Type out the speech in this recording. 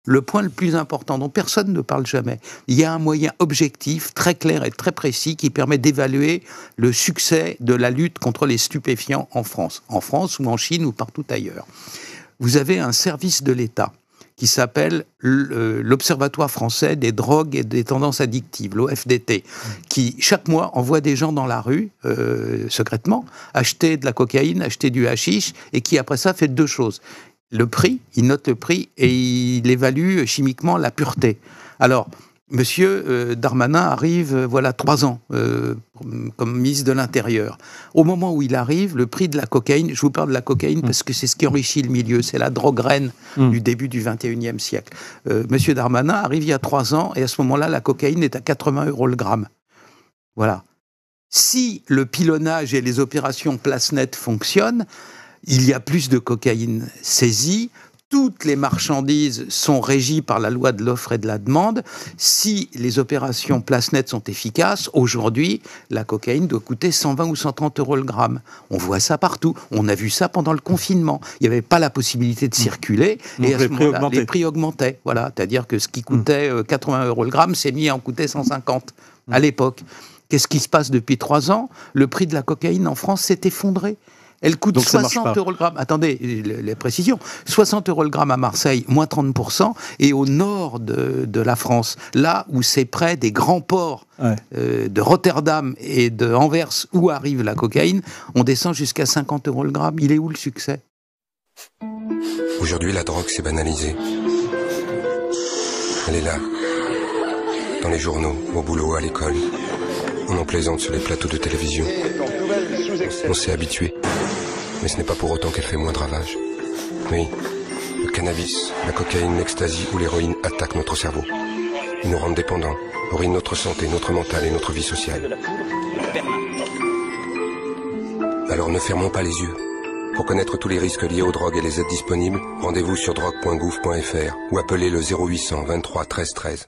le point le plus important dont personne ne parle jamais. Il y a un moyen objectif, très clair et très précis qui permet d'évaluer le succès de la lutte contre les stupéfiants en France ou en Chine ou partout ailleurs. Vous avez un service de l'État qui s'appelle l'Observatoire français des drogues et des tendances addictives, l'OFDT, qui chaque mois envoie des gens dans la rue, secrètement, acheter de la cocaïne, acheter du hashish, et qui après ça fait deux choses. Le prix, il note le prix et il évalue chimiquement la pureté. Alors, Monsieur Darmanin arrive, voilà, 3 ans comme ministre de l'Intérieur. Au moment où il arrive, le prix de la cocaïne, je vous parle de la cocaïne parce que c'est ce qui enrichit le milieu, c'est la drogue reine du début du XXIe siècle. Monsieur Darmanin arrive il y a 3 ans et à ce moment-là, la cocaïne est à 80 € le gramme. Voilà. Si le pilonnage et les opérations place nette fonctionnent, il y a plus de cocaïne saisie, toutes les marchandises sont régies par la loi de l'offre et de la demande. Si les opérations place nette sont efficaces, aujourd'hui, la cocaïne doit coûter 120 ou 130 € le gramme. On voit ça partout. On a vu ça pendant le confinement. Il n'y avait pas la possibilité de circuler. Donc et à ce moment-là, les prix augmentaient. Voilà. C'est-à-dire que ce qui coûtait 80 € le gramme s'est mis à en coûter 150 à l'époque. Qu'est-ce qui se passe depuis 3 ans? Le prix de la cocaïne en France s'est effondré. Elle coûte 60 € le gramme. Attendez, les précisions. 60 € le gramme à Marseille, moins 30%, et au nord de la France, là où c'est près des grands ports de Rotterdam et de Anvers, où arrive la cocaïne, on descend jusqu'à 50 € le gramme. Il est où le succès? Aujourd'hui, la drogue s'est banalisée. Elle est là, dans les journaux, au boulot, à l'école. On en plaisante sur les plateaux de télévision. On s'est habitué. Mais ce n'est pas pour autant qu'elle fait moins de ravages. Oui, le cannabis, la cocaïne, l'ecstasy ou l'héroïne attaquent notre cerveau. Ils nous rendent dépendants, ruinent notre santé, notre mental et notre vie sociale. Alors ne fermons pas les yeux. Pour connaître tous les risques liés aux drogues et les aides disponibles, rendez-vous sur drogue.gouv.fr ou appelez le 0800 23 13 13.